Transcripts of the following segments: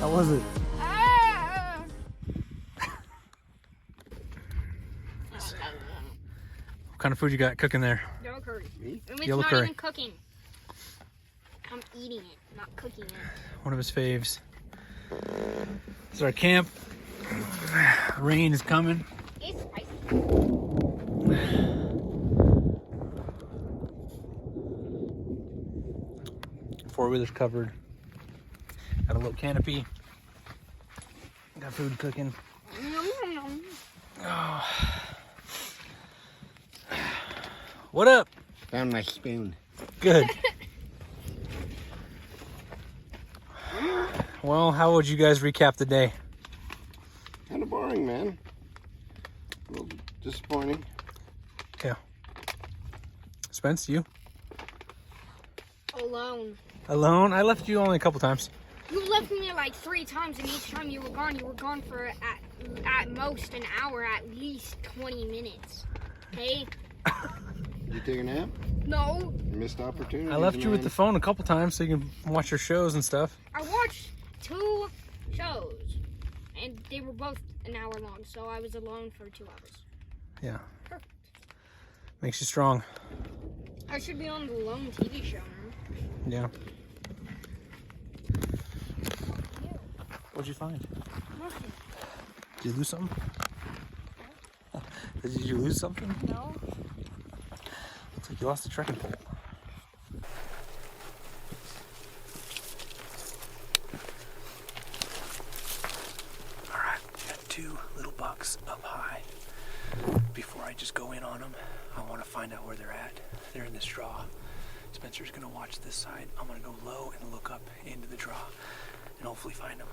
How was it? What kind of food you got cooking there? Yellow curry. It's Yellow not curry. even cooking. I'm eating it, not cooking it. One of his faves. This is our camp. Rain is coming. It's spicy. Four-wheeler's covered. Got a little canopy. Got food cooking. Oh. What up? Found my spoon. Good. Well, how would you guys recap the day? Kind of boring, man. A little disappointing. Yeah. Spence, you? Alone. Alone? I left you only a couple times. You left me like 3 times, and each time you were gone for at most an hour, at least 20 minutes. Okay? You take a nap? No. Missed opportunity. I left you with the phone a couple times so you can watch your shows and stuff. I watched 2 shows, and they were both an hour long, so I was alone for 2 hours. Yeah. Perfect. Makes you strong. I should be on the lone TV show, man. Yeah. What'd you find? Nothing. Did you lose something? Did you lose something? No. Looks like you lost the trekking pole. Alright, got 2 little bucks up high. Before I just go in on them, I want to find out where they're at. They're in this draw. Spencer's going to watch this side. I'm going to go low and look up into the draw and hopefully find them.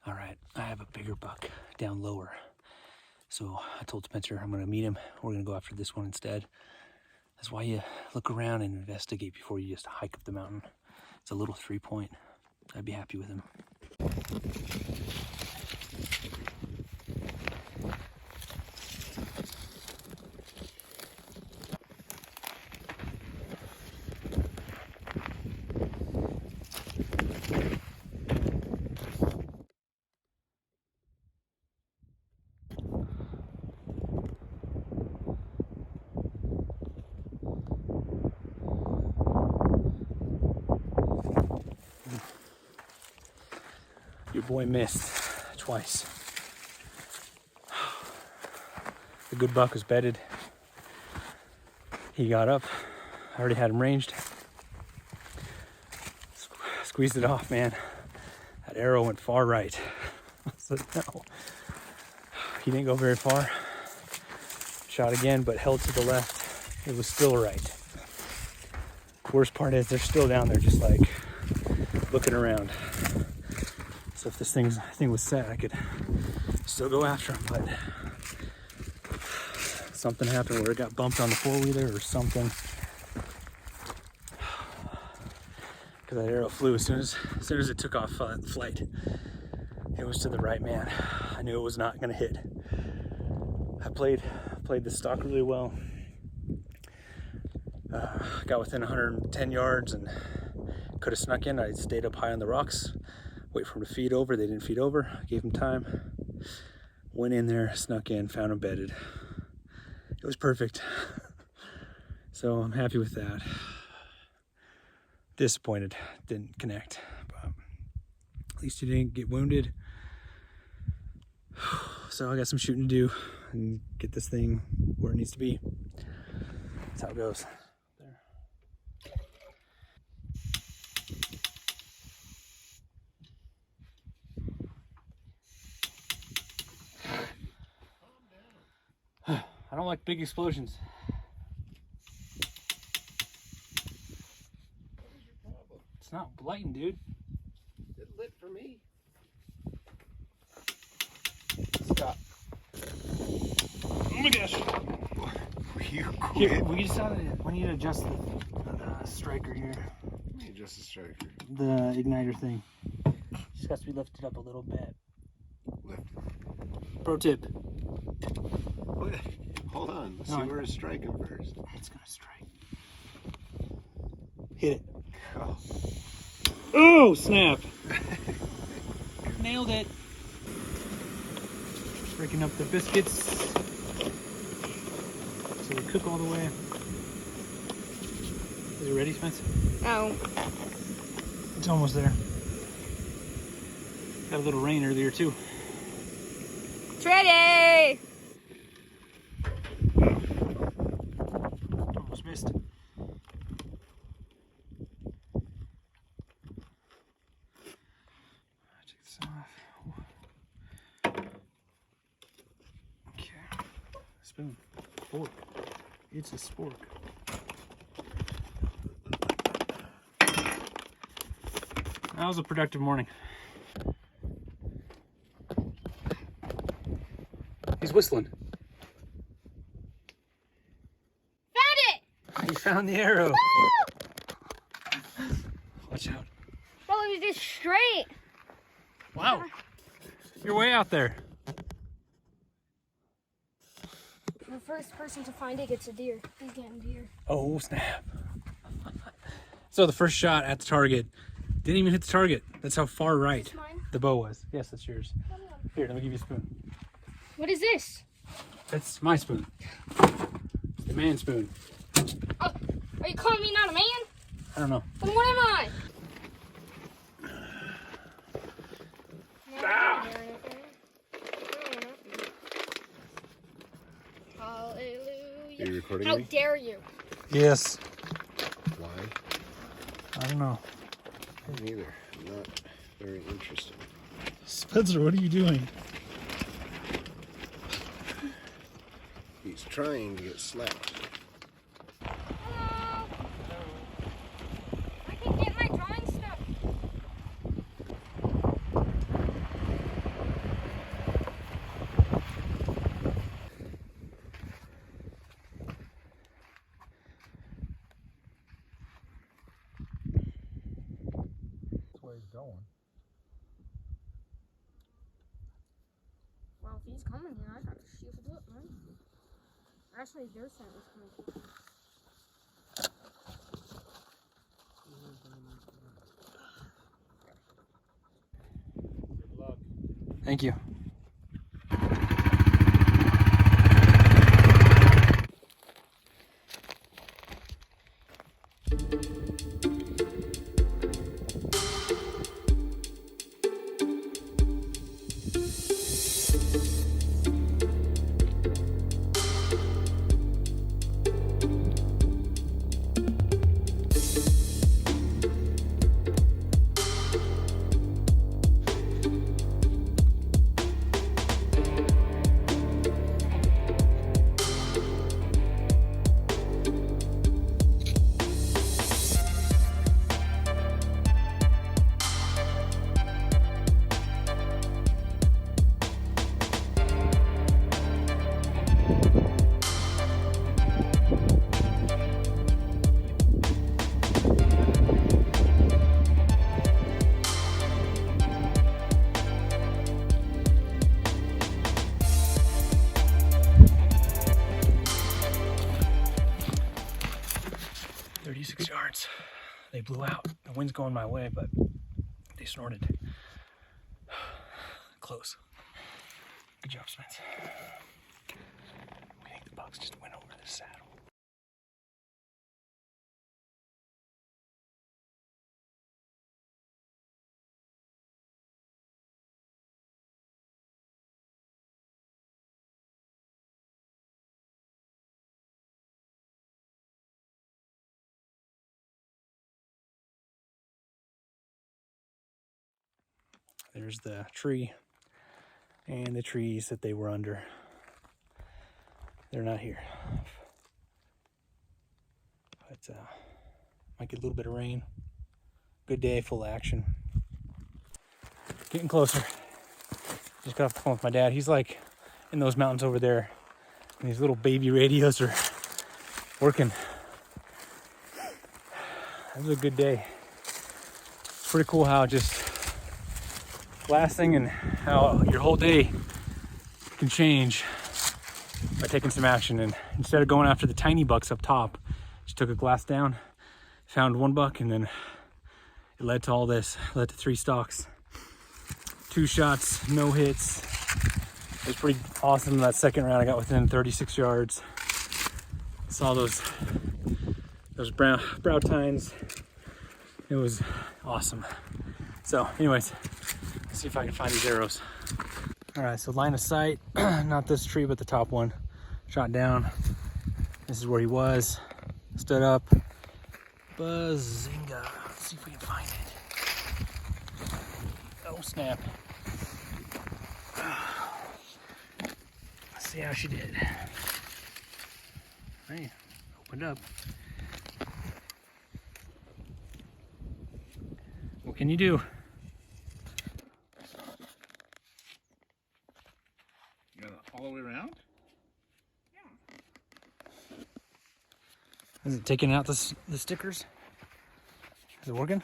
Alright, I have a bigger buck down lower. So I told Spencer I'm going to meet him. We're going to go after this one instead. That's why you look around and investigate before you just hike up the mountain. It's a little 3-point. I'd be happy with him. Your boy missed twice. The good buck was bedded. He got up. I already had him ranged. Squeezed it off, man. That arrow went far right. I said no. He didn't go very far. Shot again, but held to the left. It was still right. Worst part is they're still down there, just like looking around. So if this thing was set, I could still go after him, but something happened where it got bumped on the 4-wheeler or something. Because that arrow flew as soon as it took off flight. It was to the right, man. I knew it was not going to hit. I played the stalk really well. Got within 110 yards and could have snuck in. I stayed up high on the rocks. Wait for them to feed over. They didn't feed over. Gave them time. Went in there, snuck in, found them bedded. It was perfect. So I'm happy with that. Disappointed, didn't connect. But at least he didn't get wounded. So I got some shooting to do and get this thing where it needs to be. That's how it goes. I don't like big explosions. What is your problem? It's not lighting, dude. It lit for me. Stop. Oh my gosh. You Here, quit. we need to adjust the striker here. Let me adjust the striker. The igniter thing. Just has to be lifted up a little bit. Lift. Pro tip. What? Hold on. Let's see where it's striking first. It's gonna strike. Hit it. Oh. Oh, snap. nailed it. Breaking up the biscuits so they cook all the way. Is it ready, Spence? No. It's almost there. Got a little rain earlier too. It's ready! Almost missed. Take this off. Okay. Spoon. Fork. It's a spork. That was a productive morning. He's whistling. Found it! He found the arrow. Watch out. Bro, it was just straight. Wow. You're way out there. The first person to find it gets a deer. He's getting deer. Oh, snap. So the first shot at the target didn't even hit the target. That's how far right Is this mine? the bow was. Yes, that's yours. Here, let me give you a spoon. What is this? That's my spoon. It's the man spoon. Oh, are you calling me not a man? I don't know. Then what am I? Ah! Hallelujah. Are you recording How me? dare you? Yes. Why? I don't know. Me neither. I'm not very interested. Spencer, what are you doing? He's trying to get slapped. Hello? I can get my drawing stuff. That's where he's going. Well, if he's coming here, I'd have to shoot it up, man. Actually, their scent was coming. Good luck. Thank you. They blew out. The wind's going my way, but they snorted. Close. Good job, Spence. We think the bucks just went over the saddle. There's the tree and the trees that they were under. They're not here. But might get a little bit of rain. Good day, full of action. Getting closer. Just got off the phone with my dad. He's like in those mountains over there. And these little baby radios are working. That was a good day. It's pretty cool how just blasting and how your whole day can change by taking some action. And instead of going after the tiny bucks up top, just took a glass down, found one buck, and then it led to all this. It led to 3 stalks. 2 shots, no hits. It was pretty awesome. That second round, I got within 36 yards. Saw those brow tines. It was awesome. So anyways, let's see if I can find these arrows. All right, so line of sight, not this tree, but the top one. Shot down. This is where he was. Stood up. Bazinga. Let's see if we can find it. Oh, snap. Let's see how she did. Hey, opened up. What can you do? You got it all the way around? Is it taking out the stickers? Is it working?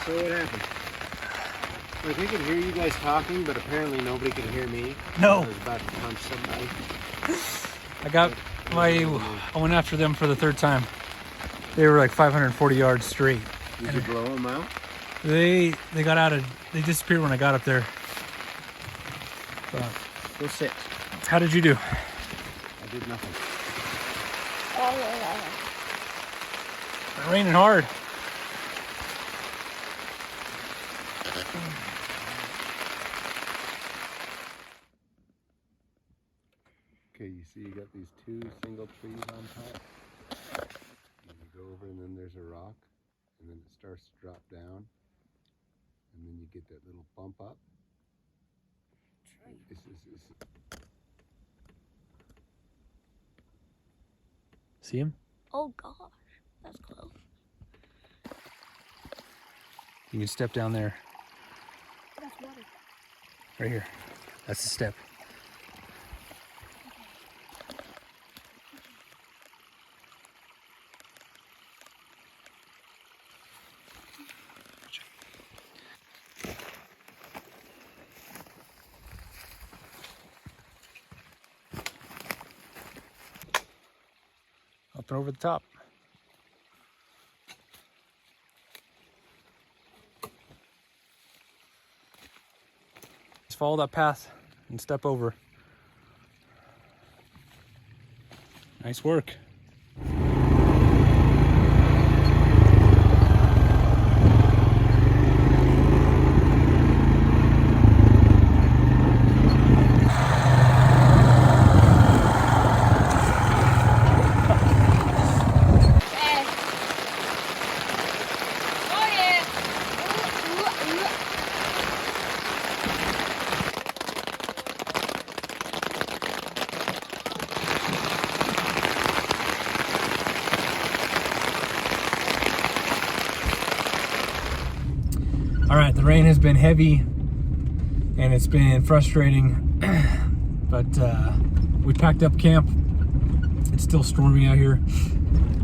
So what happened? Like, we could hear you guys talking, but apparently nobody could hear me. No. I was about to punch somebody. I went after them for the 3rd time. They were like 540 yards straight. Did you blow them out? They got out of, they disappeared when I got up there. Go sit. How did you do? I did nothing. It's raining hard. Okay, you see you got these 2 single trees on top. And you go over and then there's a rock. And then it starts to drop down. And then you get that little bump up. See him? Oh gosh, that's close. You can step down there. That's water. Right here. That's the step. Up and over the top. Just follow that path and step over. Nice work. All right, the rain has been heavy and it's been frustrating, but we packed up camp. It's still stormy out here.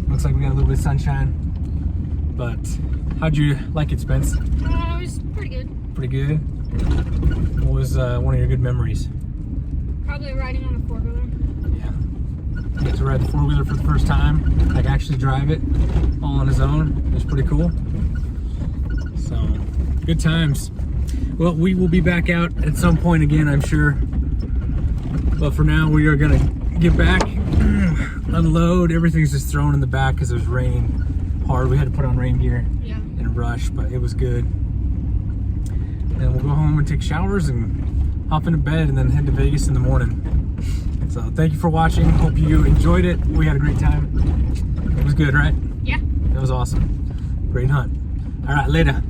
Looks like we got a little bit of sunshine, but how'd you like it, Spence? It was pretty good. Pretty good? What was one of your good memories? Probably riding on a 4-wheeler. Yeah. Get to ride the 4-wheeler for the first time, like actually drive it all on his own. It was pretty cool. So, good times. Well, we will be back out at some point again, I'm sure. But for now, we are gonna get back, unload. Everything's just thrown in the back because it was raining hard. We had to put on rain gear and rush, but it was good. And we'll go home and take showers and hop into bed and then head to Vegas in the morning. So thank you for watching. Hope you enjoyed it. We had a great time. It was good, right? Yeah. It was awesome. Great hunt. All right, later.